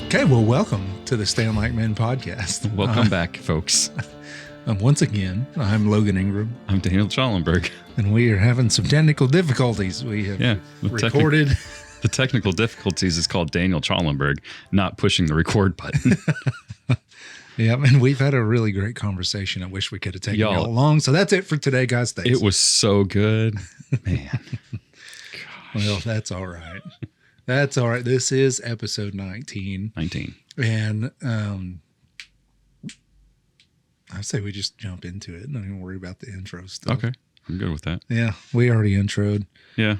Okay, well, welcome to the Stand Like Men podcast. Welcome back, folks. Once again, I'm Logan Ingram. I'm Daniel Schallenberg. And we are having some technical difficulties. We have recorded. The technical difficulties is called Daniel Schallenberg, not pushing the record button. Yeah, and we've had a really great conversation. I wish we could have taken y'all along. So that's it for today, guys. Thanks. It was so good. Man. Well, that's all right. That's all right. This is episode 19. And I say we just jump into it. Don't even worry about the intro stuff. Okay. I'm good with that. Yeah. We already introed. Yeah.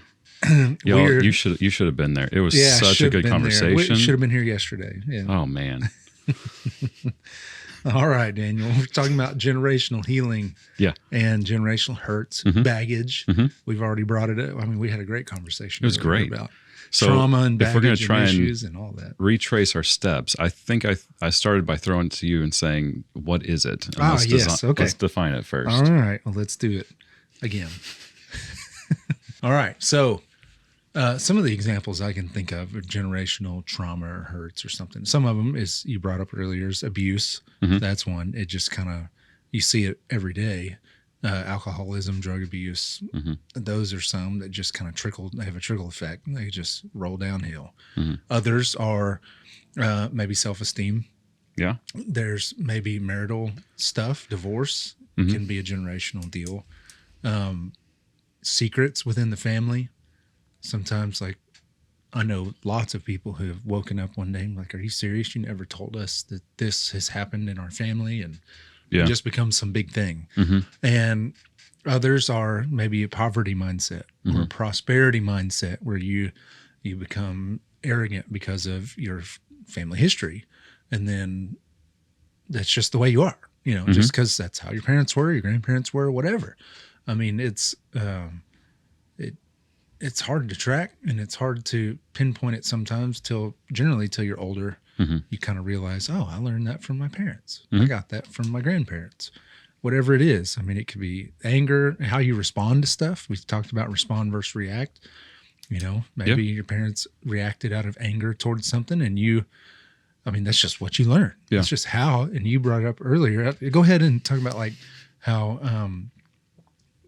You should have been there. It was such a good conversation. We should have been here yesterday. Yeah. Oh, man. All right, Daniel. We're talking about generational healing. Yeah. And generational hurts, baggage. Mm-hmm. We've already brought it up. I mean, we had a great conversation. It was great. About trauma and baggage, if we're going to try and issues and all that. Retrace our steps, I think I started by throwing it to you and saying, what is it? And Okay. Let's define it first. All right. Well, let's do it again. All right. So some of the examples I can think of are generational trauma or hurts or something. Some of them is, you brought up earlier, is abuse. Mm-hmm. That's one. It just kind of, you see it every day. Alcoholism, drug abuse. Mm-hmm. Those are some that just kind of trickle. They have a trickle effect. They just roll downhill. Mm-hmm. Others are maybe self-esteem. Yeah. There's maybe marital stuff. Divorce can be a generational deal. Secrets within the family. Sometimes, like, I know lots of people who have woken up one day and like, are you serious? You never told us that this has happened in our family. And it just becomes some big thing. Mm-hmm. And others are maybe a poverty mindset or a prosperity mindset where you become arrogant because of your family history. And then that's just the way you are, just because that's how your parents were, your grandparents were, whatever. I mean, it's hard to track and it's hard to pinpoint it sometimes generally till you're older. Mm-hmm. You kind of realize, oh, I learned that from my parents. Mm-hmm. I got that from my grandparents. Whatever it is. I mean, it could be anger, how you respond to stuff. We talked about respond versus react. Maybe your parents reacted out of anger towards something and that's just what you learn. Yeah. It's just how, and you brought it up earlier. Go ahead and talk about like how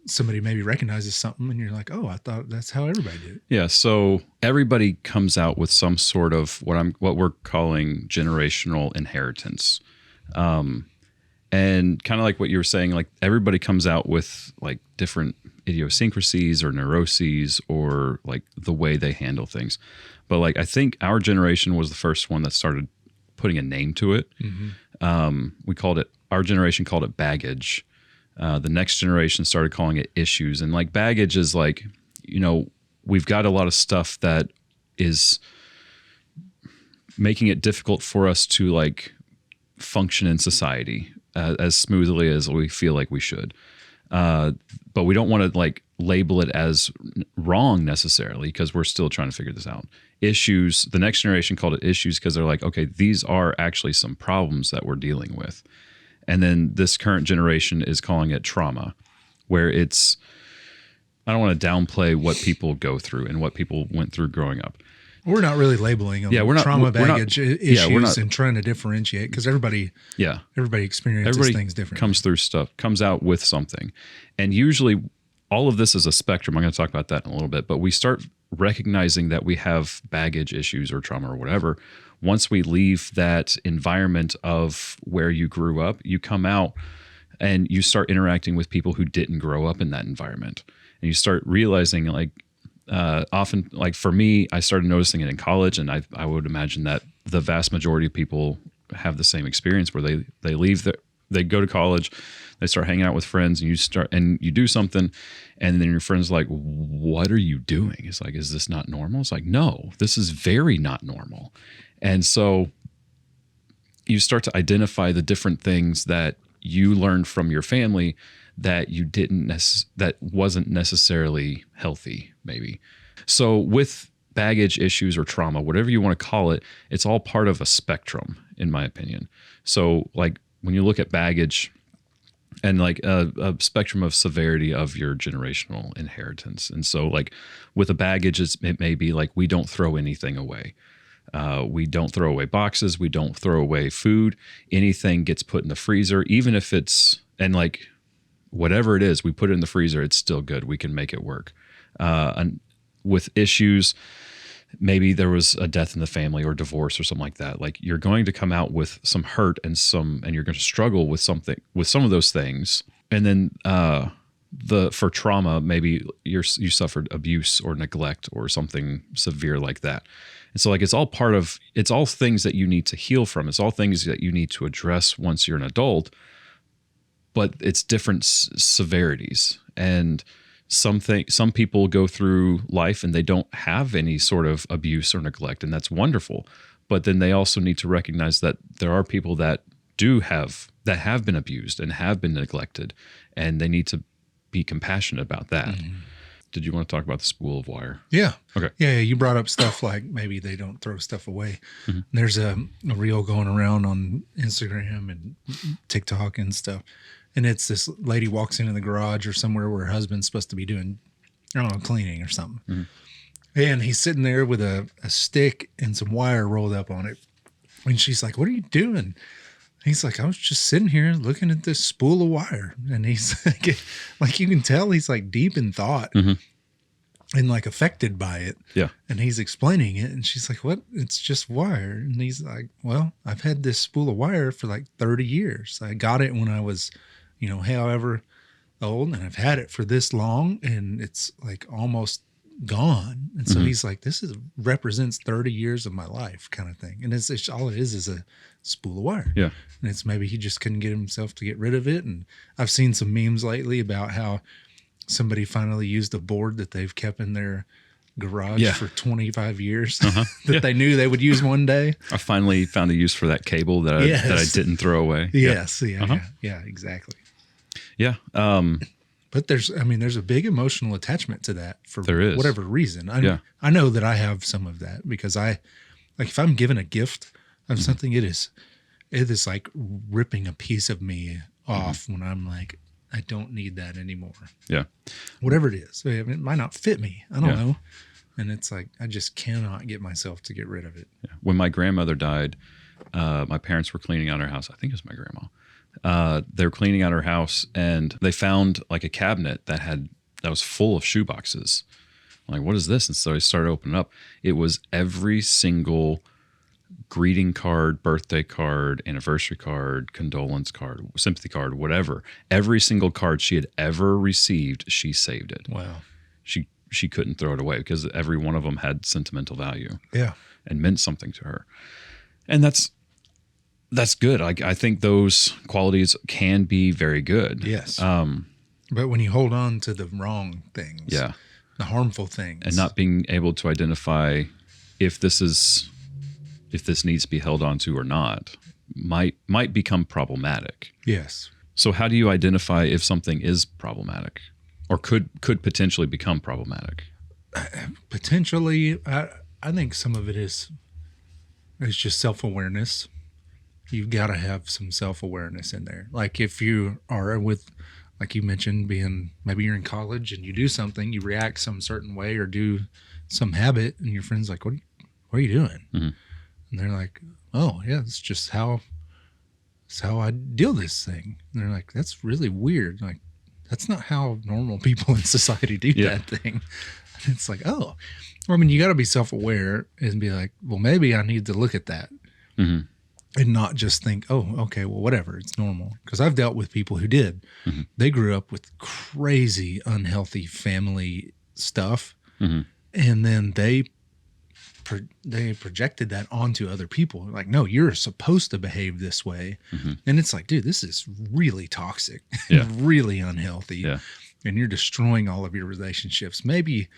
somebody maybe recognizes something and you're like, oh, I thought that's how everybody did it. Yeah. So everybody comes out with some sort of what we're calling generational inheritance. And kind of like what you were saying, like everybody comes out with like different idiosyncrasies or neuroses or like the way they handle things. But like, I think our generation was the first one that started putting a name to it. Mm-hmm. Our generation called it baggage. The next generation started calling it issues. And like baggage is like, we've got a lot of stuff that is making it difficult for us to like function in society as smoothly as we feel like we should. But we don't want to like label it as wrong necessarily because we're still trying to figure this out. Issues, the next generation called it issues because they're like, okay, these are actually some problems that we're dealing with. And then this current generation is calling it trauma, where it's, I don't want to downplay what people go through and what people went through growing up. We're not really labeling them trauma, baggage, issues and trying to differentiate because everybody experiences things differently. Comes out with something. And usually all of this is a spectrum. I'm going to talk about that in a little bit, but we start recognizing that we have baggage issues or trauma or whatever. Once we leave that environment of where you grew up, you come out and you start interacting with people who didn't grow up in that environment. And you start realizing like, often, like for me, I started noticing it in college, and I would imagine that the vast majority of people have the same experience where they leave, they go to college, they start hanging out with friends, and you do something, and then your friend's like, what are you doing? It's like, is this not normal? It's like, no, this is very not normal. And so you start to identify the different things that you learned from your family that that wasn't necessarily healthy, maybe. So with baggage issues or trauma, whatever you want to call it, it's all part of a spectrum, in my opinion. So like when you look at baggage and like a spectrum of severity of your generational inheritance. And so like with a baggage, it may be like, we don't throw anything away. We don't throw away boxes. We don't throw away food. Anything gets put in the freezer, even if it's, and like whatever it is, we put it in the freezer, it's still good. We can make it work. And with issues, maybe there was a death in the family or divorce or something like that. Like you're going to come out with some hurt and you're going to struggle with some of those things. And then, for trauma, maybe you suffered abuse or neglect or something severe like that. And so like, it's all things that you need to heal from. It's all things that you need to address once you're an adult, but it's different severities. And some people go through life and they don't have any sort of abuse or neglect, and that's wonderful. But then they also need to recognize that there are people that have been abused and have been neglected, and they need to be compassionate about that. Mm-hmm. Did you want to talk about the spool of wire? Yeah. Okay. Yeah. You brought up stuff like maybe they don't throw stuff away. Mm-hmm. There's a reel going around on Instagram and TikTok and stuff. And it's this lady walks into the garage or somewhere where her husband's supposed to be doing, I don't know, cleaning or something. Mm-hmm. And he's sitting there with a stick and some wire rolled up on it. And she's like, "What are you doing?" He's like, "I was just sitting here looking at this spool of wire." And he's like you can tell he's like deep in thought mm-hmm. and like affected by it. Yeah. And he's explaining it. And she's like, "What? It's just wire." And he's like, "Well, I've had this spool of wire for like 30 years. I got it when I was, however old, and I've had it for this long, and it's like almost gone." And so mm-hmm. he's like, "This represents 30 years of my life," kind of thing. And it's all it is a spool of wire. Yeah. And it's maybe he just couldn't get himself to get rid of it. And I've seen some memes lately about how somebody finally used a board that they've kept in their garage for 25 years that they knew they would use one day. I finally found a use for that cable that I didn't throw away. Yes. Yeah, exactly. Yeah. But there's a big emotional attachment to that for whatever reason. I know that I have some of that because if I'm given a gift of mm-hmm. something, it is like ripping a piece of me off mm-hmm. when I'm like, I don't need that anymore. Yeah. Whatever it is. It might not fit me. I don't know. And it's like, I just cannot get myself to get rid of it. Yeah. When my grandmother died, my parents were cleaning out her house. I think it was my grandma. They were cleaning out her house and they found like a cabinet that was full of shoe boxes. I'm like, what is this? And so I started opening up. It was every single greeting card, birthday card, anniversary card, condolence card, sympathy card, whatever. Every single card she had ever received, she saved it. Wow. She couldn't throw it away because every one of them had sentimental value. Yeah. And meant something to her. And that's good. I think those qualities can be very good. Yes. But when you hold on to the wrong things, the harmful things, and not being able to identify if this needs to be held on to or not, might become problematic. Yes. So how do you identify if something is problematic or could potentially become problematic? Potentially, I think some of it is just self-awareness. You've got to have some self-awareness in there. Like if you are with, like you mentioned, maybe you're in college and you do something, you react some certain way or do some habit, and your friend's like, what are you doing? Mm-hmm. And they're like, "Oh yeah, it's just how I deal this thing." And they're like, "That's really weird. Like, that's not how normal people in society do that thing." And it's like, oh, well, you got to be self-aware and be like, well, maybe I need to look at that mm-hmm. and not just think, oh, okay, well, whatever, it's normal. Because I've dealt with people who did. Mm-hmm. They grew up with crazy, unhealthy family stuff, mm-hmm. and then they projected that onto other people. Like, no, you're supposed to behave this way. Mm-hmm. And it's like, dude, this is really toxic, really unhealthy. Yeah. And you're destroying all of your relationships. Maybe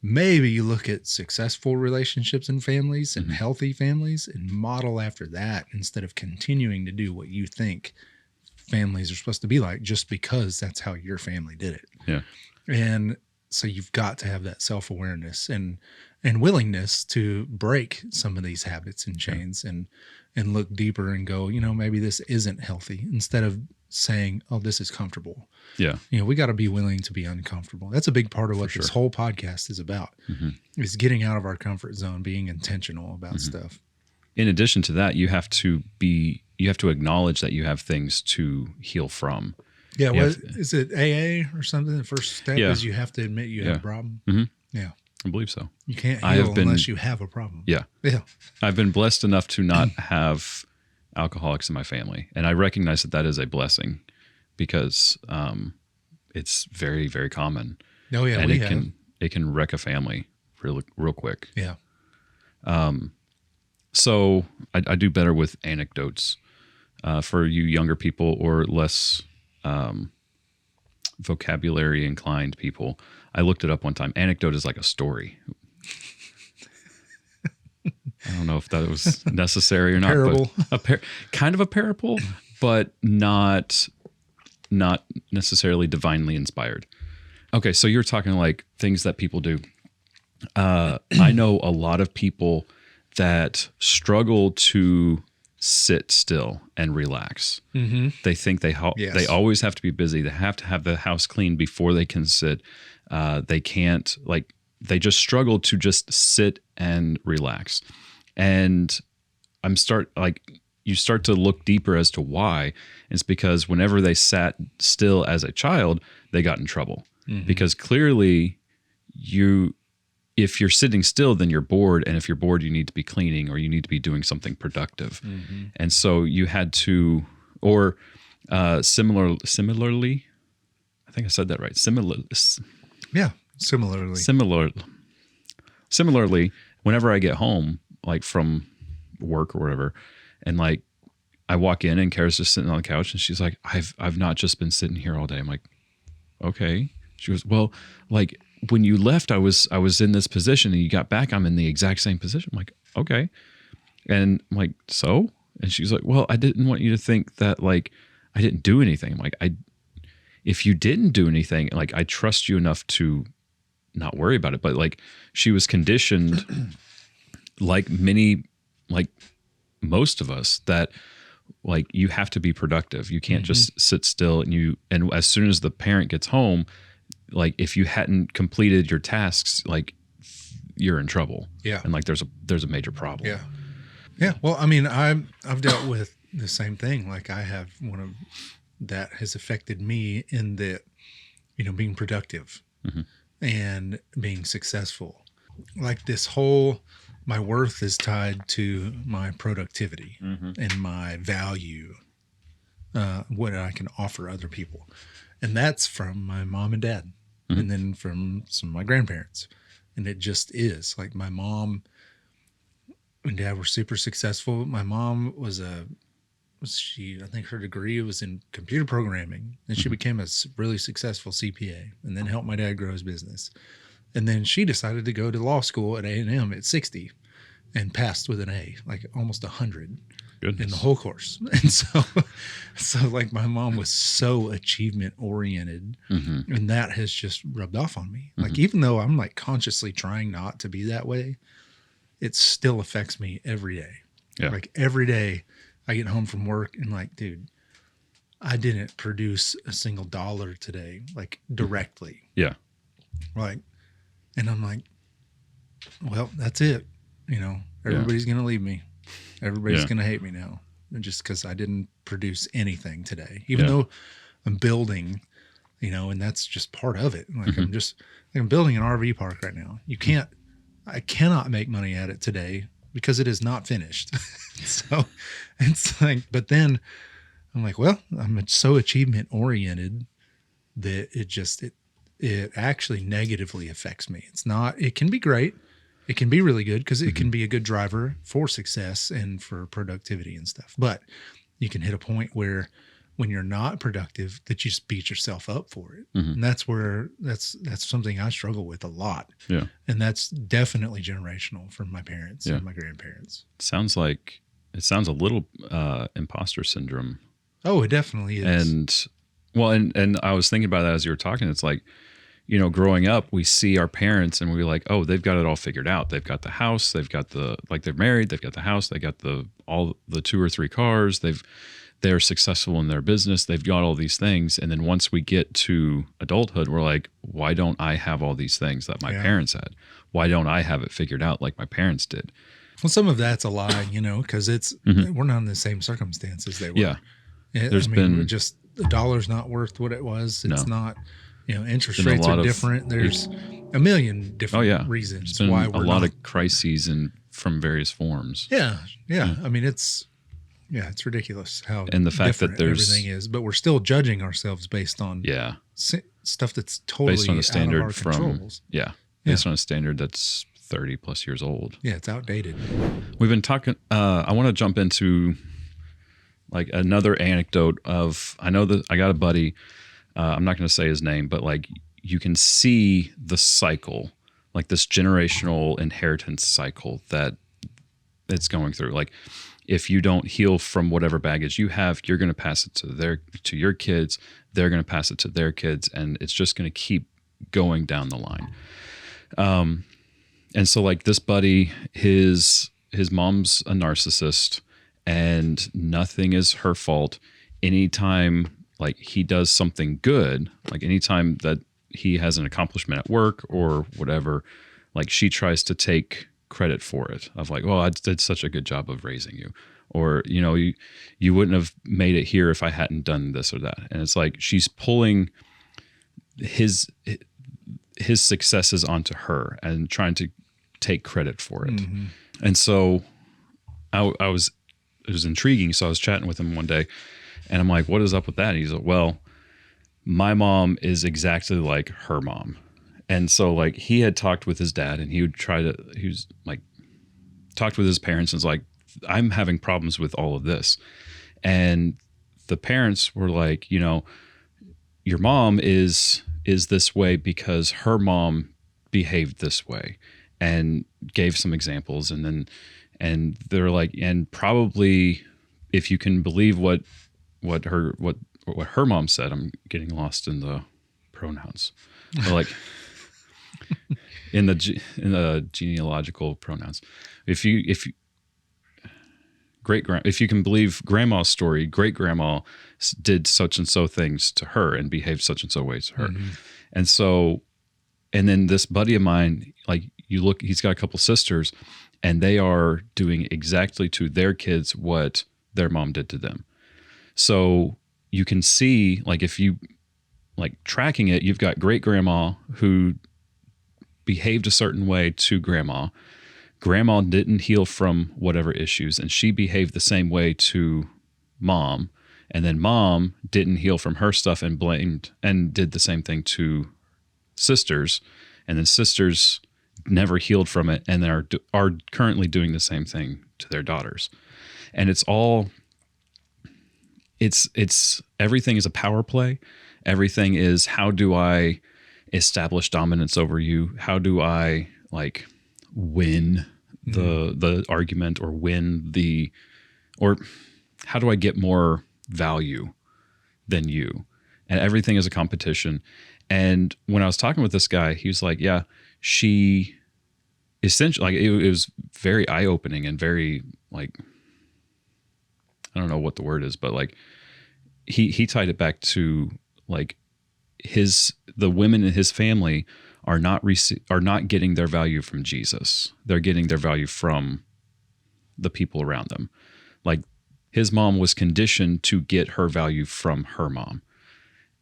you look at successful relationships and families and mm-hmm. healthy families and model after that instead of continuing to do what you think families are supposed to be like just because that's how your family did it. Yeah. And so you've got to have that self-awareness and willingness to break some of these habits and chains and look deeper and go, maybe this isn't healthy, instead of saying, oh, this is comfortable. Yeah. We got to be willing to be uncomfortable. That's a big part of what this whole podcast is about, is getting out of our comfort zone, being intentional about stuff. In addition to that, you have to acknowledge that you have things to heal from. Yeah. Is it AA or something? The first step is you have to admit you have a problem. Mm-hmm. Yeah. I believe so. You can't heal unless you have a problem. Yeah. Yeah. I've been blessed enough to not have alcoholics in my family. And I recognize that is a blessing because it's very, very common. Oh, yeah. And it can wreck a family real quick. Yeah. So I do better with anecdotes for you younger people or less vocabulary inclined people. I looked it up one time. Anecdote is like a story. I don't know if that was necessary or not. Parable. But kind of a parable, but not necessarily divinely inspired. Okay, so you're talking like things that people do. I know a lot of people that struggle to sit still and relax. Mm-hmm. They think they always have to be busy. They have to have the house clean before they can sit. They can't, they just struggle to just sit and relax. And you start to look deeper as to why. And it's because whenever they sat still as a child, they got in trouble. Mm-hmm. Because clearly if you're sitting still, then you're bored. And if you're bored, you need to be cleaning or you need to be doing something productive. Mm-hmm. And so you had to, or similarly, I think I said that right. Similarly, whenever I get home, like from work or whatever, and like I walk in and Kara's just sitting on the couch and she's like, I've not just been sitting here all day. I'm like, okay. She goes, well, like when you left, I was in this position and you got back, I'm in the exact same position. I'm like, okay. And I'm like, so? And she's like, well, I didn't want you to think that like I didn't do anything. I'm like, if you didn't do anything, like I trust you enough to not worry about it. But like she was conditioned like most of us that like you have to be productive. You can't just sit still and as soon as the parent gets home, like if you hadn't completed your tasks, like you're in trouble. Yeah. And like there's a major problem. Yeah. Yeah. Well, I mean, I've dealt with the same thing. Like I have one of that has affected me in that, being productive and being successful. Like my worth is tied to my productivity and my value, what I can offer other people. And that's from my mom and dad and then from some of my grandparents. And it just is like my mom and dad were super successful. My mom I think her degree was in computer programming, and she became a really successful CPA and then helped my dad grow his business. And then she decided to go to law school at A&M at 60 and passed with an A, like almost 100 in the whole course. And so like my mom was so achievement oriented and that has just rubbed off on me. Like, even though I'm like consciously trying not to be that way, it still affects me every day. Yeah. Like every day I get home from work and like, dude, I didn't produce a single dollar today, like directly. Yeah. Like, and I'm like, well, that's it. Everybody's going to leave me. Everybody's going to hate me now just because I didn't produce anything today, even though I'm building, and that's just part of it. Like I'm building an RV park right now. I cannot make money at it today because it is not finished. So it's like, but then I'm like, well, I'm so achievement oriented that it actually negatively affects me. It can be great. It can be really good because it can be a good driver for success and for productivity and stuff. But you can hit a point where when you're not productive, that you just beat yourself up for it. And that's something I struggle with a lot. Yeah. And that's definitely generational from my parents and my grandparents. It sounds a little imposter syndrome. Oh, it definitely is. And I was thinking about that as you were talking. It's like, growing up, we see our parents and we're like, oh, they've got it all figured out. They've got the house. They've got they're married. They've got the house. They got all the 2 or 3 cars. they're successful in their business. They've got all these things. And then once we get to adulthood, we're like, why don't I have all these things that my parents had? Why don't I have it figured out like my parents did? Well, some of that's a lie, because we're not in the same circumstances they were. Yeah. Just the dollar's not worth what it was. It's not, interest rates are different. There's a million different reasons why we're a lot of crises from various forms. Yeah. I mean, it's ridiculous how and the fact that there's everything is, but we're still judging ourselves based on stuff that's totally based on a standard out of our controls. Based on a standard that's 30 plus years old. Yeah, it's outdated. We've been talking. I want to jump into like another anecdote of. I know that I got a buddy. I'm not going to say his name, but like you can see the cycle, like this generational inheritance cycle that it's going through. Like if you don't heal from whatever baggage you have, you're going to pass it to your kids. They're going to pass it to their kids, and it's just going to keep going down the line. And so like this buddy, his mom's a narcissist, and nothing is her fault. Anytime like he does something good, like anytime that he has an accomplishment at work or whatever, like she tries to take credit for it of like, well, I did such a good job of raising you, or, you wouldn't have made it here if I hadn't done this or that. And it's like, she's pulling his successes onto her and trying to take credit for it. Mm-hmm. And so it was intriguing. So I was chatting with him one day and I'm like, what is up with that? And he's like, well, my mom is exactly like her mom. And so like he had talked with his dad and he was like talked with his parents and was like, I'm having problems with all of this. And the parents were like, your mom is this way because her mom behaved this way, and gave some examples. And they're like, and probably if you can believe what her mom said, I'm getting lost in the pronouns, or like in the genealogical pronouns. If you can believe grandma's story, great grandma did such and so things to her and behaved such and so ways to her. Mm-hmm. And so, and then this buddy of mine, like you look, he's got a couple sisters and they are doing exactly to their kids what their mom did to them. So you can see, like, if you like tracking it, you've got great grandma who behaved a certain way to grandma. Grandma didn't heal from whatever issues, and she behaved the same way to mom. And then mom didn't heal from her stuff and blamed and did the same thing to sisters. And then sisters never healed from it and are currently doing the same thing to their daughters. And it's everything is a power play. Everything is, how do I establish dominance over you? How do I like win the argument, or or how do I get more value than you? And everything is a competition. And when I was talking with this guy, he was like, yeah, she essentially, like, it was very eye-opening and very, like, I don't know what the word is, but like he tied it back to like the women in his family are not getting their value from Jesus. They're getting their value from the people around them. Like his mom was conditioned to get her value from her mom,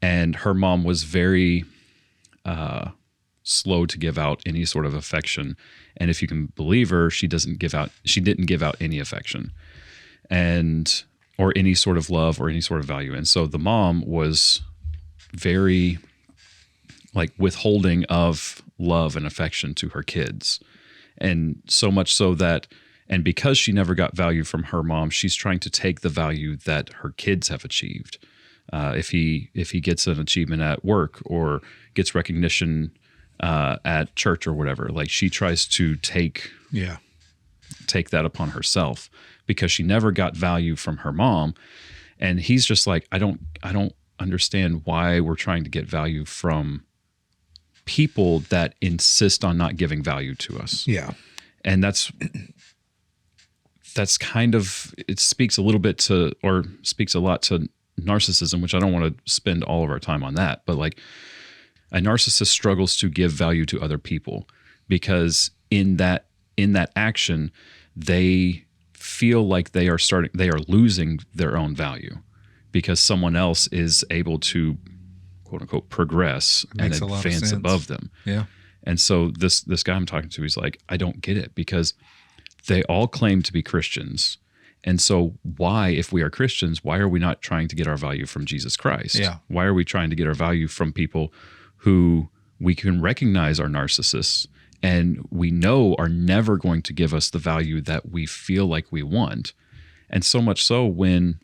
and her mom was very slow to give out any sort of affection. And if you can believe her, she didn't give out any affection or any sort of love or any sort of value. And so the mom was very like withholding of love and affection to her kids. And so much so that, and because she never got value from her mom, she's trying to take the value that her kids have achieved. If he gets an achievement at work or gets recognition at church or whatever, like she tries to take that upon herself because she never got value from her mom. And he's just like, I don't understand why we're trying to get value from people that insist on not giving value to us. Yeah. And that's that's kind of, it speaks a little bit to, or speaks a lot to narcissism, which I don't want to spend all of our time on that, but like a narcissist struggles to give value to other people because in that action, they feel like they are losing their own value because someone else is able to quote unquote progress and advance above them. Yeah. And so this guy I'm talking to, he's like, I don't get it because they all claim to be Christians. And so why, if we are Christians, why are we not trying to get our value from Jesus Christ? Yeah. Why are we trying to get our value from people who we can recognize are narcissists and we know are never going to give us the value that we feel like we want? And so much so when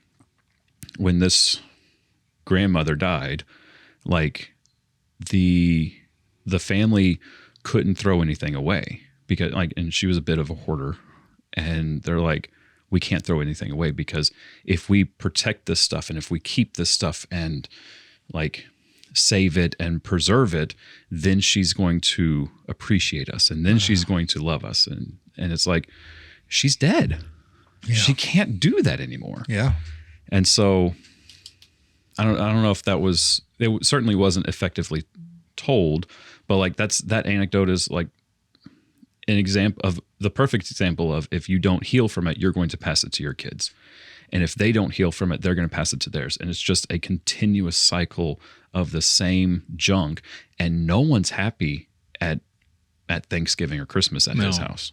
this grandmother died, like the family couldn't throw anything away because and she was a bit of a hoarder, and they're like, we can't throw anything away because if we protect this stuff and if we keep this stuff and like save it and preserve it, then she's going to appreciate us and then she's going to love us. And it's like, she's dead. Yeah. She can't do that anymore. Yeah. And so I don't know if that was, it certainly wasn't effectively told, but like that anecdote is like an example of the perfect example of if you don't heal from it, you're going to pass it to your kids. And if they don't heal from it, they're going to pass it to theirs. And it's just a continuous cycle of the same junk. And no one's happy at Thanksgiving or Christmas at his house.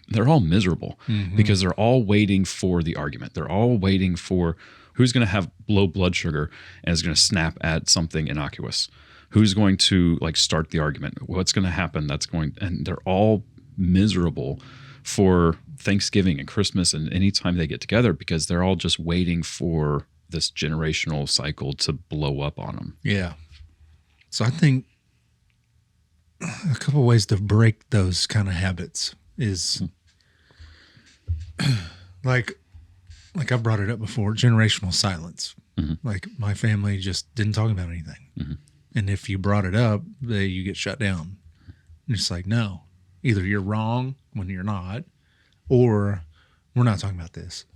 They're all miserable because they're all waiting for the argument. They're all waiting for who's going to have low blood sugar and is going to snap at something innocuous. Who's going to like start the argument? What's going to happen? And they're all miserable for Thanksgiving and Christmas and anytime they get together because they're all just waiting for this generational cycle to blow up on them. Yeah. So I think a couple of ways to break those kind of habits is like I brought it up before, generational silence. Like my family just didn't talk about anything. And if you brought it up, you get shut down. And it's like, no, either you're wrong when you're not, or we're not talking about this.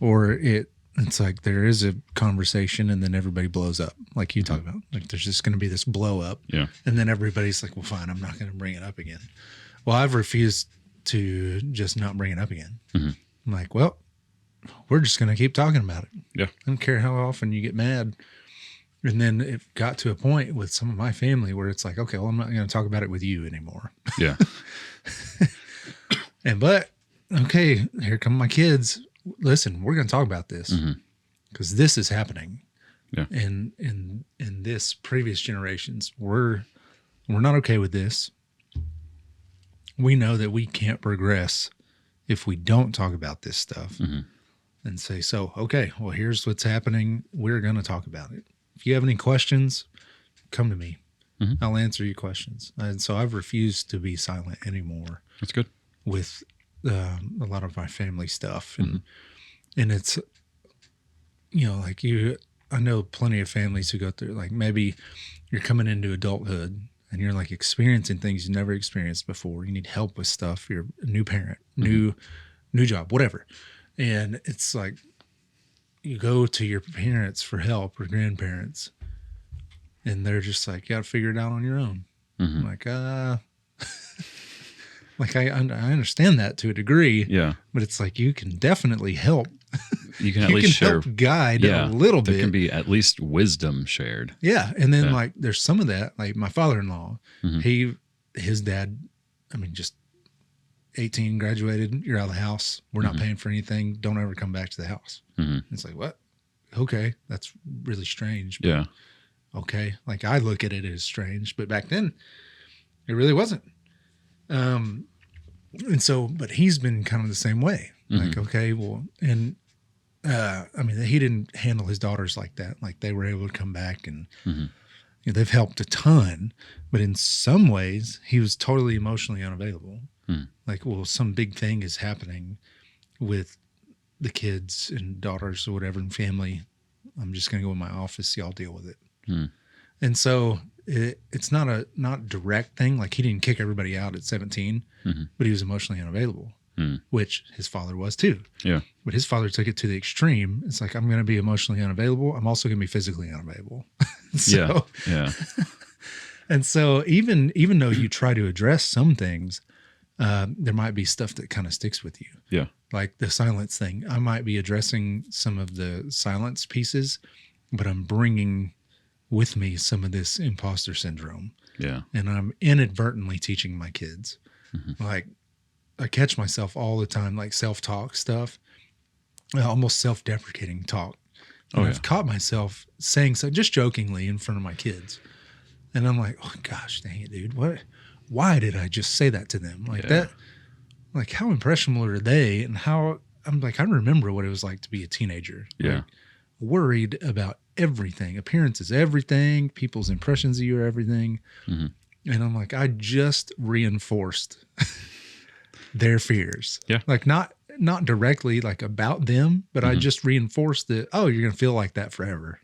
Or it's like there is a conversation and then everybody blows up, like you talk about. Like there's just going to be this blow up. Yeah. And then everybody's like, well, fine, I'm not going to bring it up again. Well, I've refused to just not bring it up again. I'm like, well, we're just going to keep talking about it. Yeah. I don't care how often you get mad. And then it got to a point with some of my family where it's like, okay, well, I'm not going to talk about it with you anymore. Yeah. But okay, here come my kids. Listen, we're going to talk about this because this is happening. Yeah. And in this previous generations, we're not okay with this. We know that we can't progress if we don't talk about this stuff and say, so, okay, well, here's what's happening. We're going to talk about it. If you have any questions, come to me. I'll answer your questions. And so I've refused to be silent anymore. That's good. With a lot of my family stuff. And it's, like I know plenty of families who go through, like maybe you're coming into adulthood and you're like experiencing things you never experienced before. You need help with stuff. You're a new parent, new job, whatever. And it's like, you go to your parents for help or grandparents and they're just like, you got to figure it out on your own. Like, like I understand that to a degree. Yeah. But it's like, you can definitely help. You can at least share, help guide a little bit. There can be at least wisdom shared. Yeah. And then like, there's some of that, like my father-in-law, his dad, I mean, just 18, graduated, you're out of the house. We're not paying for anything. Don't ever come back to the house. It's like, what? Okay. That's really strange. But okay. Like I look at it as strange, but back then it really wasn't. And so, but he's been kind of the same way. Like, okay, well, and, I mean, he didn't handle his daughters like that. Like they were able to come back and they've helped a ton, but in some ways he was totally emotionally unavailable. Like, well, some big thing is happening with the kids and daughters or whatever and family. I'm just going to go in my office. Y'all deal with it. And so it's not direct thing. Like he didn't kick everybody out at 17, but he was emotionally unavailable. which his father was too. Yeah. But his father took it to the extreme. It's like, I'm going to be emotionally unavailable. I'm also going to be physically unavailable. Yeah. Yeah. And so even though you try to address some things, there might be stuff that kind of sticks with you. Yeah. Like the silence thing. I might be addressing some of the silence pieces, but I'm bringing with me some of this imposter syndrome. Yeah. And I'm inadvertently teaching my kids. Like, I catch myself all the time, like self-talk stuff, almost self-deprecating talk. And I've caught myself saying so just jokingly in front of my kids. And I'm like, oh gosh, dang it, dude. Why did I just say that to them? Like that, like how impressionable are they? And how I'm like, I remember what it was like to be a teenager. Yeah. Like, worried about everything. Appearance is everything. People's impressions of you are everything. And I'm like, I just reinforced their fears. Yeah. Like not directly like about them, but I just reinforced that, oh, you're going to feel like that forever.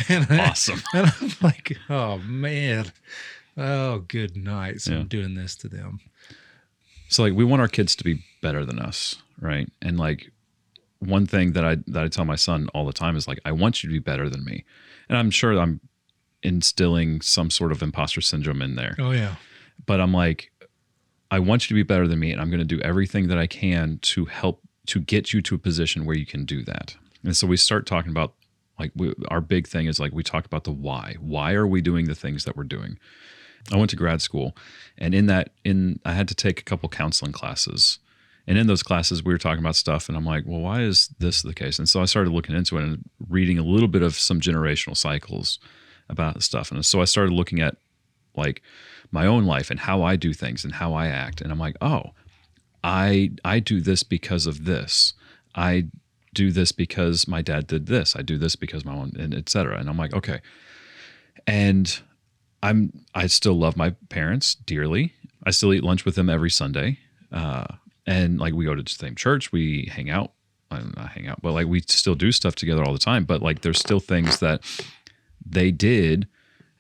Awesome. And I'm like, oh man, oh, good night. So I'm doing this to them. So like we want our kids to be better than us. Right. And like one thing that I tell my son all the time is like, I want you to be better than me. And I'm sure I'm instilling some sort of imposter syndrome in there. Oh yeah. But I'm like, I want you to be better than me. And I'm going to do everything that I can to help to get you to a position where you can do that. And so we start talking about like our big thing is like, we talk about the why. Why are we doing the things that we're doing? I went to grad school, and I had to take a couple counseling classes. And in those classes, we were talking about stuff, and I'm like, well, why is this the case? And so I started looking into it and reading a little bit of some generational cycles about stuff. And so I started looking at like my own life and how I do things and how I act. And I'm like, oh, I do this because of this. I do this because my dad did this. I do this because my mom, and et cetera. And I'm like, okay. And I still love my parents dearly. I still eat lunch with them every Sunday. And like we go to the same church, we hang out. Not hang out, but like we still do stuff together all the time. But like there's still things that they did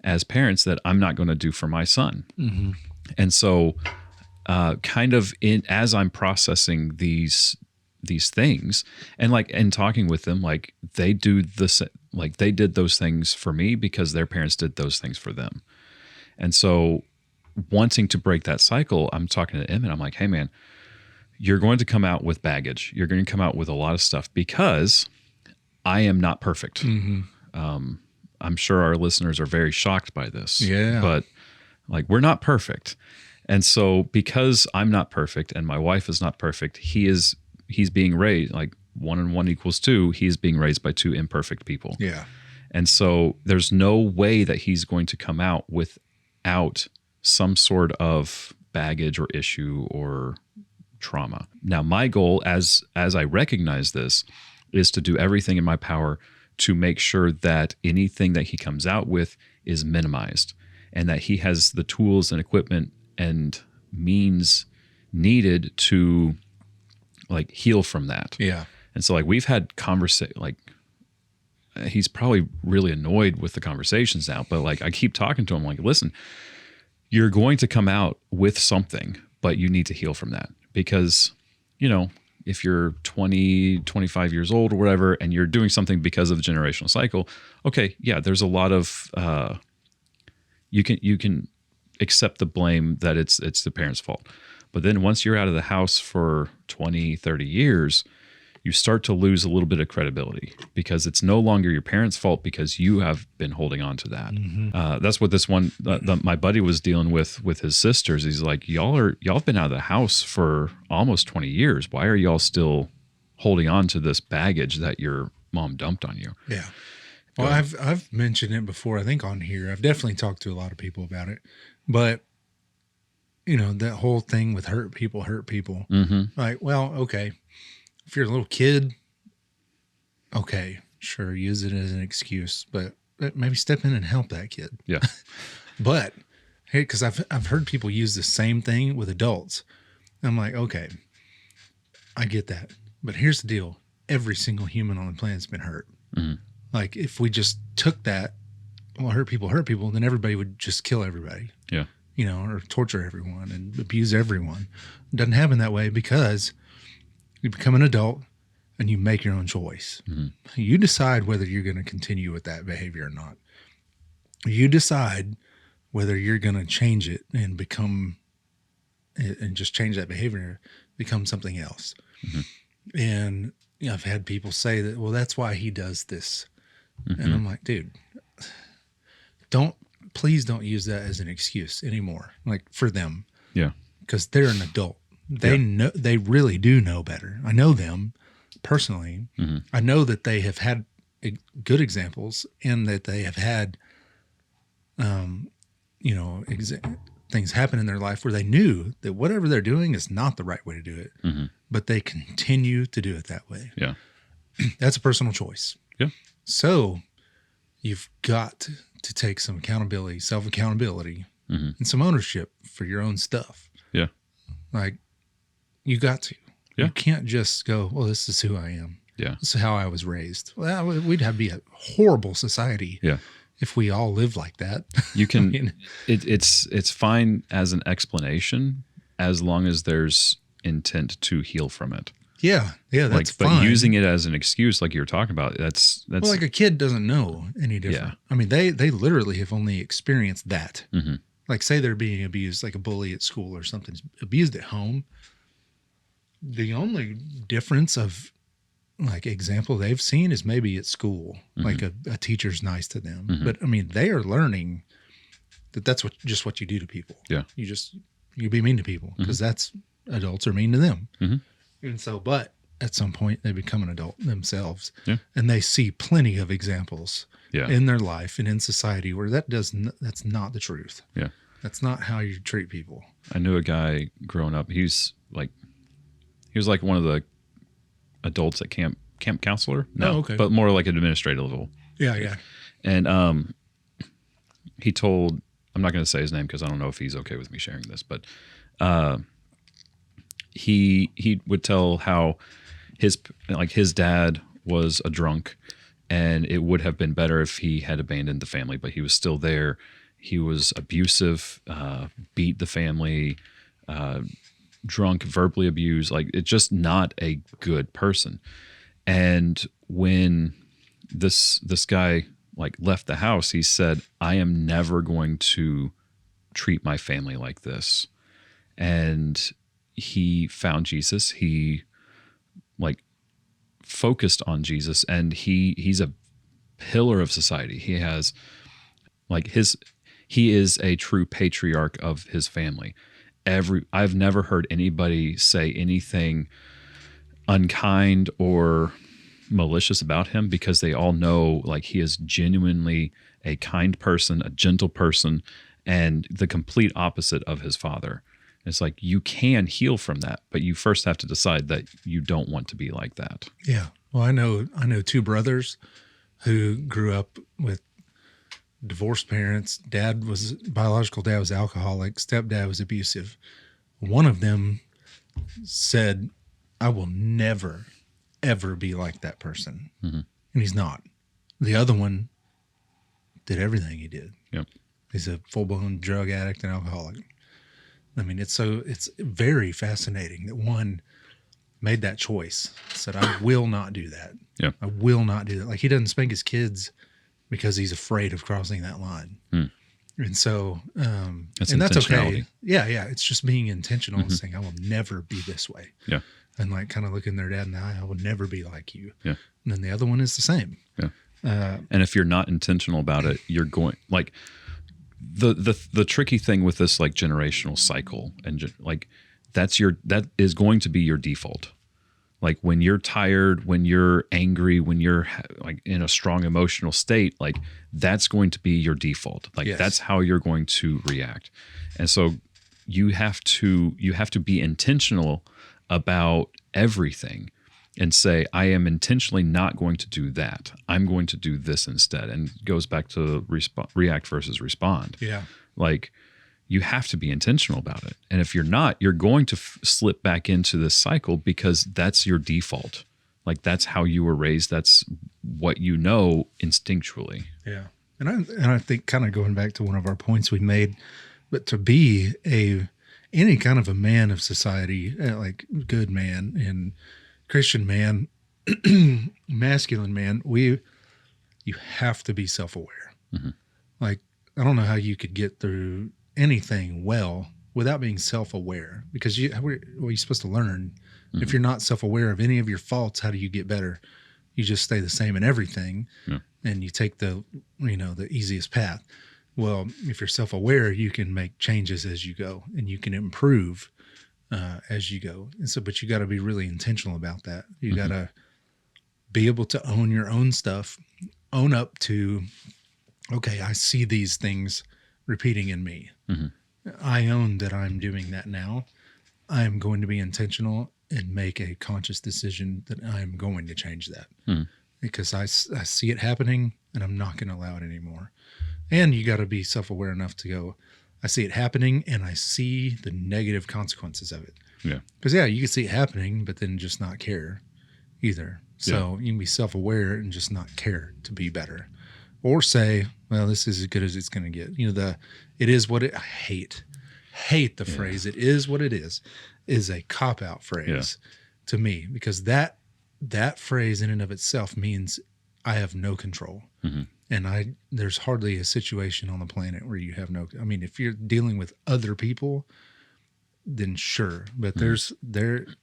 as parents that I'm not going to do for my son. And so kind of as I'm processing these things and talking with them, like they do this, like they did those things for me because their parents did those things for them. And so wanting to break that cycle, I'm talking to Emmett. I'm like, hey man, you're going to come out with baggage. You're going to come out with a lot of stuff because I am not perfect. I'm sure our listeners are very shocked by this. Yeah. But like, we're not perfect. And so because I'm not perfect and my wife is not perfect, he's being raised like 1 and 1 equals 2. He's being raised by 2 imperfect people. Yeah. And so there's no way that he's going to come out without some sort of baggage or issue or trauma. Now, my goal as I recognize this is to do everything in my power to make sure that anything that he comes out with is minimized and that he has the tools and equipment and means needed to like heal from that. Yeah. And so like we've had like he's probably really annoyed with the conversations now, but like I keep talking to him like, listen, you're going to come out with something, but you need to heal from that because, you know, if you're 20, 25 years old or whatever, and you're doing something because of the generational cycle, okay, yeah, there's a lot of, you can accept the blame that it's the parents' fault. But then once you're out of the house for 20, 30 years, you start to lose a little bit of credibility because it's no longer your parents' fault because you have been holding on to that. That's what this one, my buddy was dealing with his sisters. He's like, y'all have been out of the house for almost 20 years. Why are y'all still holding on to this baggage that your mom dumped on you? Yeah. Well, I've mentioned it before, I think on here. I've definitely talked to a lot of people about it, but you know, that whole thing with hurt people. Like, well, okay. If you're a little kid, okay, sure, use it as an excuse, but maybe step in and help that kid. Yeah. But hey, because I've heard people use the same thing with adults. I'm like, okay, I get that, but here's the deal: every single human on the planet's been hurt. Like, if we just took that, well, hurt people, then everybody would just kill everybody. Yeah. or torture everyone and abuse everyone. It doesn't happen that way because you become an adult and you make your own choice. You decide whether you're going to continue with that behavior or not. You decide whether you're going to change it and just change that behavior, become something else. And I've had people say that, well, that's why he does this. And I'm like, dude, please don't use that as an excuse anymore. Like for them. Yeah. Because they're an adult. They know, they really do know better. I know them personally. I know that they have had good examples and that they have had, things happen in their life where they knew that whatever they're doing is not the right way to do it, but they continue to do it that way. Yeah. That's a personal choice. Yeah. So you've got to take some accountability, self-accountability, and some ownership for your own stuff. Yeah. Like you got to. Yeah. You can't just go, well, this is who I am. Yeah. This is how I was raised. Well, we'd have to be a horrible society. Yeah. If we all lived like that. You can, I mean, it's fine as an explanation as long as there's intent to heal from it. yeah, that's But fine. using it as an excuse, like you were talking about, that's well, like a kid doesn't know any different. Yeah. I mean, they literally have only experienced that. Like say they're being abused, like a bully at school or something's abused at home. The only difference of like example they've seen is maybe at school, like a teacher's nice to them. But I mean, they are learning that that's what you do to people. Yeah. You be mean to people because that's adults are mean to them. And so, but at some point they become an adult themselves and they see plenty of examples in their life and in society where that's not the truth. Yeah. That's not how you treat people. I knew a guy growing up. He was like one of the adults at camp counselor. No, okay. But more like an administrative level. Yeah. And he told, I'm not going to say his name because I don't know if he's okay with me sharing this, but he would tell how his dad was a drunk and it would have been better if he had abandoned the family, but he was still there. He was abusive, beat the family, drunk, verbally abused. Like it's just not a good person. And when this guy like left the house, he said, I am never going to treat my family like this. And he found Jesus. He like focused on Jesus and he's a pillar of society. He has like he is a true patriarch of his family. I've never heard anybody say anything unkind or malicious about him because they all know like he is genuinely a kind person, a gentle person, and the complete opposite of his father. It's like you can heal from that, but you first have to decide that you don't want to be like that. Yeah. Well, I know two brothers who grew up with divorced parents. Biological dad was alcoholic. Stepdad was abusive. One of them said, I will never, ever be like that person. And he's not. The other one did everything he did. Yep. He's a full-blown drug addict and alcoholic. I mean, it's very fascinating that one made that choice, said, I will not do that. Yeah. I will not do that. Like he doesn't spank his kids because he's afraid of crossing that line. And so, that's and that's okay. intentionality. Yeah. It's just being intentional and saying, I will never be this way. Yeah. And like kind of looking their dad in the eye, I will never be like you. Yeah. And then the other one is the same. Yeah. And if you're not intentional about it, you're going like the tricky thing with this like generational cycle and like that is going to be your default. Like when you're tired, when you're angry, when you're like in a strong emotional state, like that's going to be your default. Like that's how you're going to react. And so you have to be intentional about everything and say, I am intentionally not going to do that. I'm going to do this instead. And it goes back to react versus respond. Yeah. Like you have to be intentional about it. And if you're not, you're going to slip back into this cycle because that's your default. Like that's how you were raised. That's what you know instinctually. Yeah. And I think kind of going back to one of our points we made But to be any kind of a man of society, like good man and Christian man, masculine man, you have to be self-aware. Mm-hmm. Like, I don't know how you could get through anything well without being self-aware, because you're supposed to learn. Mm-hmm. If you're not self-aware of any of your faults, how do you get better? You just stay the same in everything, and you take the easiest path. Well, if you're self-aware, you can make changes as you go, and you can improve as you go. And so, but you got to be really intentional about that. You got to be able to own your own stuff, own up to, okay, I see these things repeating in me. Mm-hmm. I own that I'm doing that now. I am going to be intentional and make a conscious decision that I'm going to change that because I see it happening and I'm not going to allow it anymore. And you got to be self-aware enough to go, I see it happening and I see the negative consequences of it. Yeah. Because, you can see it happening, but then just not care either. So you can be self-aware and just not care to be better. Or say, well, this is as good as it's going to get. It is what it, I hate the phrase, it is what it is a cop-out phrase to me, because that phrase in and of itself means I have no control. Mm-hmm. And there's hardly a situation on the planet where you have if you're dealing with other people, then sure. But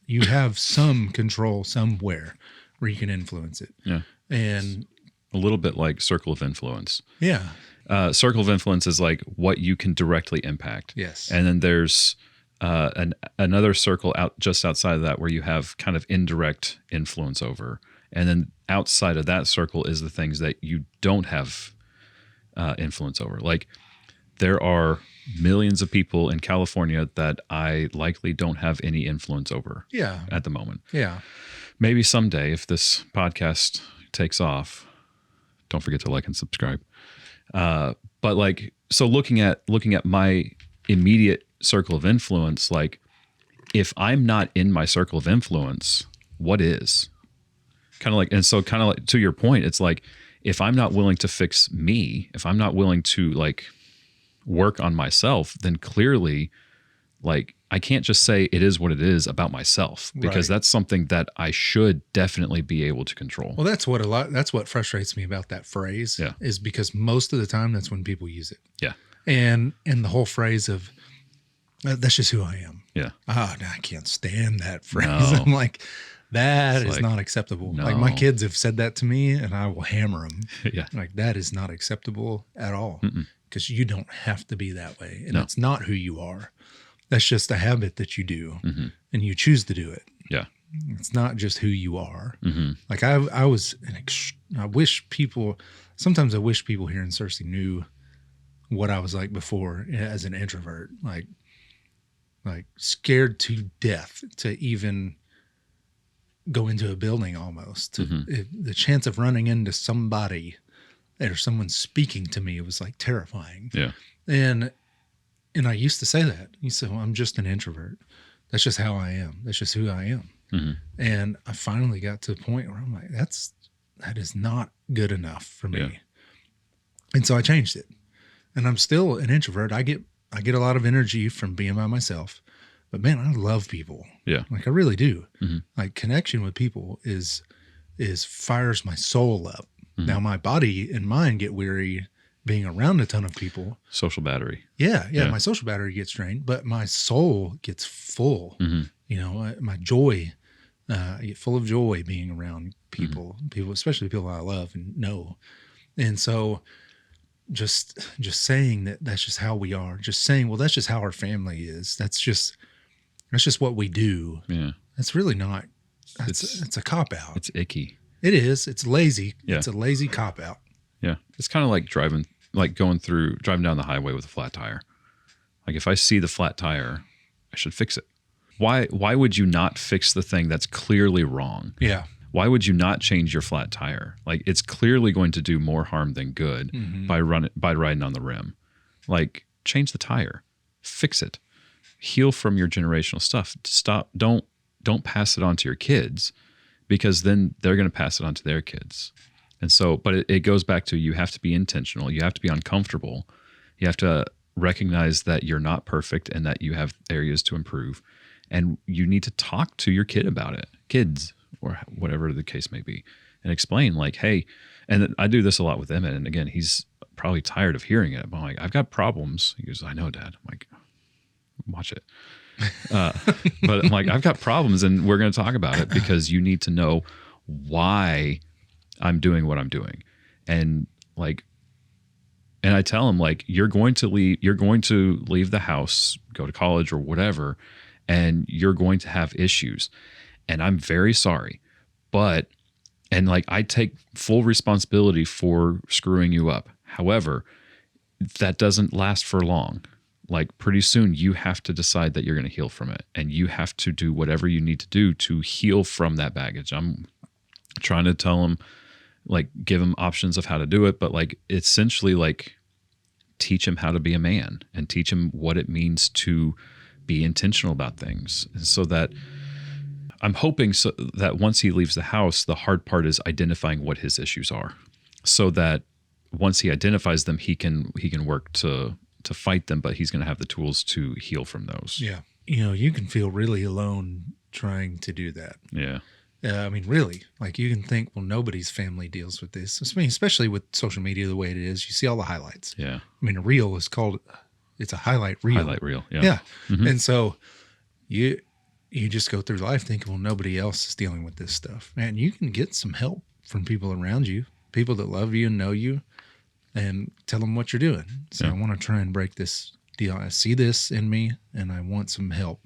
you have some control somewhere where you can influence it. Yeah. And a little bit like circle of influence. Yeah. Circle of influence is like what you can directly impact. Yes. And then there's another circle just outside of that where you have kind of indirect influence over. And then outside of that circle is the things that you don't have influence over. Like there are millions of people in California that I likely don't have any influence over at the moment. Yeah. Maybe someday if this podcast takes off, don't forget to like and subscribe. But like, so looking at my immediate circle of influence, like if I'm not in my circle of influence, what is? Kind of like to your point, it's like, if I'm not willing to fix me, if I'm not willing to like work on myself, then clearly like I can't just say it is what it is about myself, because that's something that I should definitely be able to control. Well, that's what frustrates me about that phrase is because most of the time that's when people use it. Yeah. And the whole phrase of that's just who I am. Yeah. Oh, no, I can't stand that phrase. No. I'm like, that is not acceptable. No. Like my kids have said that to me and I will hammer them. Yeah. Like that is not acceptable at all, because you don't have to be that way. And No. it's not who you are. That's just a habit that you do and you choose to do it. Yeah. It's not just who you are. Like I wish people here in Searcy knew what I was like before as an introvert, like scared to death to even go into a building almost. The chance of running into somebody or someone speaking to me was like terrifying. Yeah. And I used to say that. You said, well, I'm just an introvert. That's just how I am. That's just who I am. And I finally got to the point where I'm like, that is not good enough for me. Yeah. And so I changed it. And I'm still an introvert. I get a lot of energy from being by myself, but man, I love people. Yeah. Like I really do. Like connection with people is fires my soul up. Now my body and mind get weary being around a ton of people. Social battery. Yeah. My social battery gets drained, but my soul gets full. My joy, I get full of joy being around people, especially people I love and know. And so just saying that's just how we are, just saying, well, that's just how our family is. That's just what we do. Yeah. That's really not, it's a cop out. It's icky. It is. It's lazy. Yeah. It's a lazy cop out. Yeah. It's kind of like driving down the highway with a flat tire. Like if I see the flat tire, I should fix it. Why would you not fix the thing that's clearly wrong? Yeah. Why would you not change your flat tire? Like it's clearly going to do more harm than good by riding on the rim. Like change the tire, fix it, heal from your generational stuff. Stop. Don't pass it on to your kids, because then they're going to pass it on to their kids. And so, but it goes back to, you have to be intentional. You have to be uncomfortable. You have to recognize that you're not perfect and that you have areas to improve. And you need to talk to your kid about it, kids, or whatever the case may be, and explain like, hey, and I do this a lot with Emmett. And again, he's probably tired of hearing it. But I'm like, I've got problems. He goes, I know, Dad. I'm like, watch it. But I'm like, I've got problems and we're going to talk about it because you need to know why I'm doing what I'm doing. And like, and I tell him like, you're going to leave the house, go to college or whatever, and you're going to have issues. And I'm very sorry, but, and like, I take full responsibility for screwing you up. However, that doesn't last for long. Like pretty soon you have to decide that you're going to heal from it, and you have to do whatever you need to do to heal from that baggage. I'm trying to tell him, like, give him options of how to do it, but like essentially like teach him how to be a man and teach him what it means to be intentional about things. And so that I'm hoping so that once he leaves the house, the hard part is identifying what his issues are, so that once he identifies them, he can work to fight them, but he's going to have the tools to heal from those. Yeah. You know, you can feel really alone trying to do that. Yeah. I mean, really, like you can think, well, nobody's family deals with this. I mean, especially with social media, the way it is, you see all the highlights. Yeah. I mean, a reel is called, it's a highlight reel. Highlight reel. Yeah. Yeah. Mm-hmm. And so you just go through life thinking, well, nobody else is dealing with this stuff. Man, you can get some help from people around you, people that love you and know you, and tell them what you're doing. So I want to try and break this deal. I see this in me and I want some help.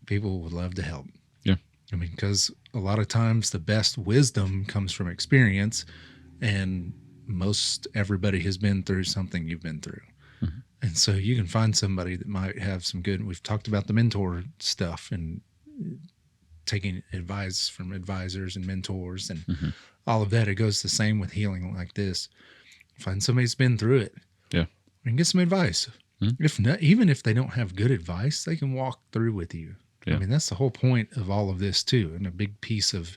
People would love to help. Yeah. I mean, because a lot of times the best wisdom comes from experience, and most everybody has been through something you've been through. Mm-hmm. And so you can find somebody that might have some good, we've talked about the mentor stuff and taking advice from advisors and mentors and all of that. It goes the same with healing like this. Find somebody that's been through it. Yeah. And get some advice. Mm-hmm. If not, even if they don't have good advice, they can walk through with you. Yeah. I mean, that's the whole point of all of this too. And a big piece of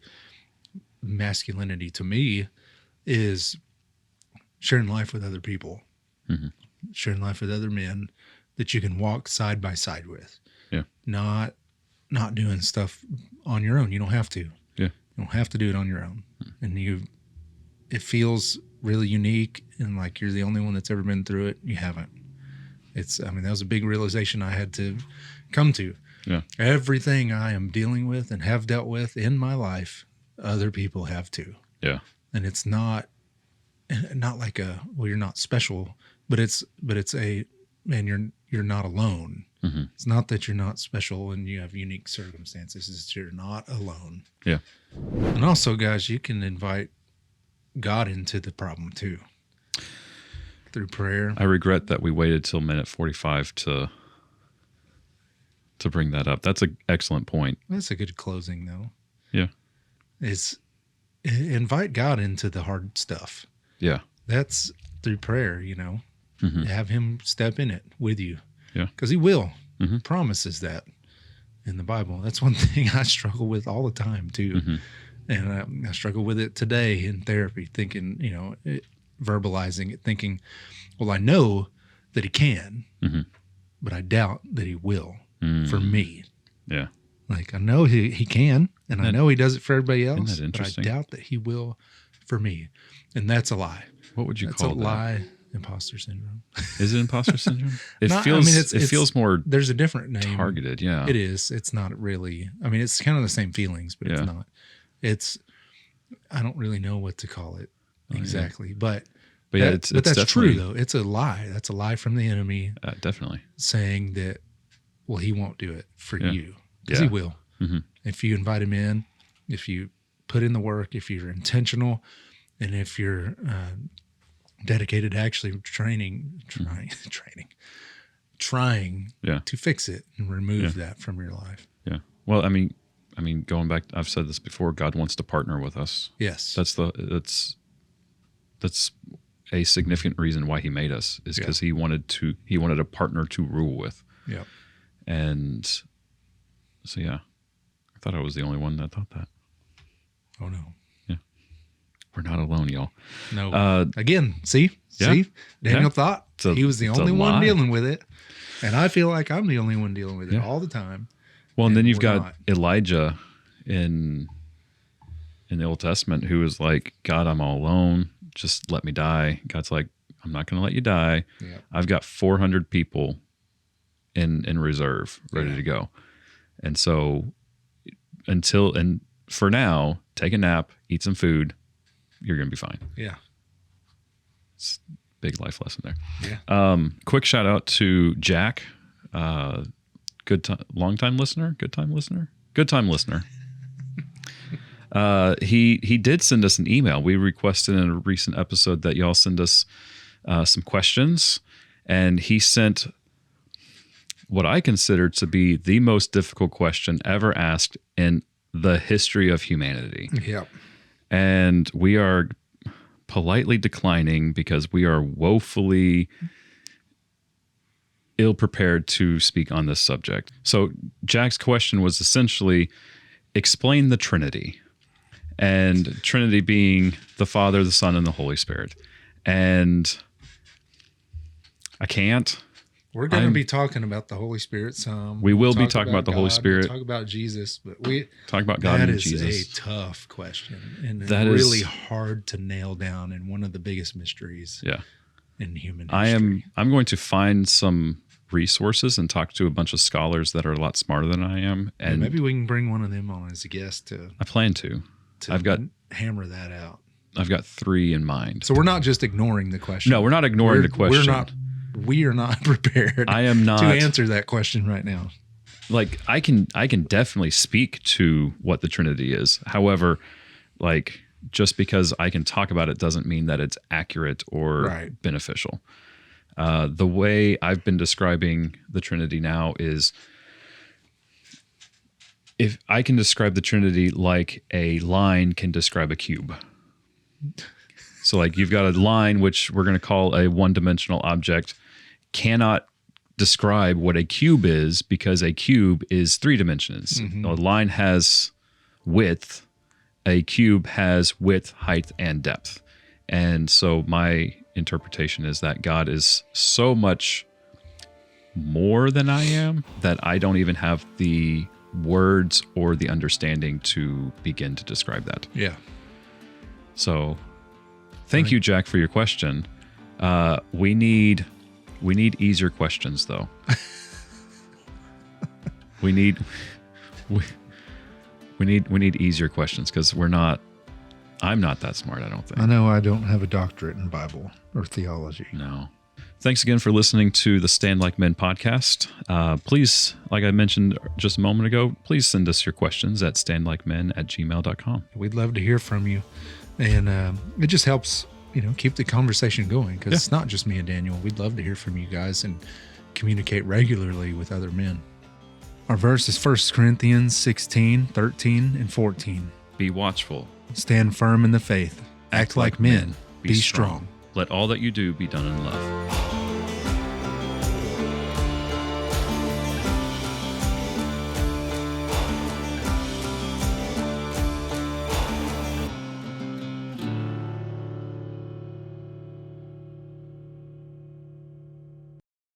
masculinity to me is sharing life with other people, sharing life with other men that you can walk side by side with. Yeah. Not doing stuff on your own. You don't have to. Yeah. You don't have to do it on your own. And it feels really unique and like you're the only one that's ever been through it. You haven't. I mean, that was a big realization I had to come to. Yeah. Everything I am dealing with and have dealt with in my life, other people have too. Yeah. And it's not like well, you're not special, but it's man, you're not alone. Mm-hmm. It's not that you're not special and you have unique circumstances. It's that you're not alone. Yeah. And also, guys, you can invite God into the problem too, through prayer. I regret that we waited till minute 45 to bring that up. That's an excellent point. That's a good closing, though. Yeah. Is invite God into the hard stuff. Yeah. That's through prayer, you know. Mm-hmm. Have him step in it with you. Yeah. Because he will. Mm-hmm. Promises that in the Bible. That's one thing I struggle with all the time, too. Mm-hmm. And I struggle with it today in therapy, thinking, you know, verbalizing it, thinking, well, I know that he can, but I doubt that he will for me. Yeah. Like, I know he can, and I know he does it for everybody else, isn't that interesting? But I doubt that he will for me. And that's a lie. What would you call that? That's a lie. Imposter syndrome. Is it imposter syndrome? It feels more. There's a different name. Targeted, yeah. It is. It's not really. I mean, it's kind of the same feelings, but it's not. I don't really know what to call it exactly, but that's true though. It's a lie. That's a lie from the enemy. Definitely saying that, well, he won't do it for you, because he will. Mm-hmm. If you invite him in, if you put in the work, if you're intentional, and if you're dedicated to actually trying to fix it and remove that from your life. Yeah. Well, I mean, going back, I've said this before, God wants to partner with us. Yes. That's a significant reason why he made us, is because he wanted a partner to rule with. Yeah. And so, I thought I was the only one that thought that. Oh no. Yeah. We're not alone, y'all. No. Again, see? Daniel thought. he was the only one dealing with it. And I feel like I'm the only one dealing with it all the time. Well, and then you've got Elijah in the Old Testament who is like, God, I'm all alone. Just let me die. God's like, I'm not going to let you die. Yeah. I've got 400 people in reserve ready to go. And so for now, take a nap, eat some food. You're going to be fine. Yeah. It's a big life lesson there. Yeah. Quick shout out to Jack. Long time listener. Good time listener. He did send us an email. We requested in a recent episode that y'all send us some questions, and he sent what I consider to be the most difficult question ever asked in the history of humanity. Yep. And we are politely declining because we are woefully ill-prepared to speak on this subject. So Jack's question was essentially, explain the Trinity. And Trinity being the Father, the Son, and the Holy Spirit. And I can't. We're going to be talking about the Holy Spirit some. We will be talking about the Holy Spirit. We'll talk about Jesus, but we talk about God and Jesus. That is a tough question, and that really hard to nail down, and one of the biggest mysteries in human history. I'm going to find some resources and talk to a bunch of scholars that are a lot smarter than I am, and maybe we can bring one of them on as a guest. I plan to. I've got hammer that out. I've got 3 in mind. So we're not just ignoring the question. No, we're not ignoring the question. We are not prepared. I am not to answer that question right now. Like I can definitely speak to what the Trinity is. However, like just because I can talk about it doesn't mean that it's accurate or beneficial. The way I've been describing the Trinity now is, if I can describe the Trinity like a line can describe a cube. So like you've got a line, which we're going to call a one-dimensional object, cannot describe what a cube is because a cube is 3 dimensions. Mm-hmm. A line has width. A cube has width, height, and depth. And so my interpretation is that God is so much more than I am that I don't even have the words or the understanding to begin to describe that. Yeah. So thank you, Jack, for your question. We need easier questions though. we need easier questions because I'm not that smart, I don't think. I know I don't have a doctorate in Bible or theology. No. Thanks again for listening to the Stand Like Men podcast. Please, like I mentioned just a moment ago, please send us your questions at standlikemen@gmail.com. We'd love to hear from you. And it just helps, keep the conversation going because it's not just me and Daniel. We'd love to hear from you guys and communicate regularly with other men. Our verse is 1 Corinthians 16, 13, and 14. Be watchful. Stand firm in the faith. Act like men. Be strong. Let all that you do be done in love.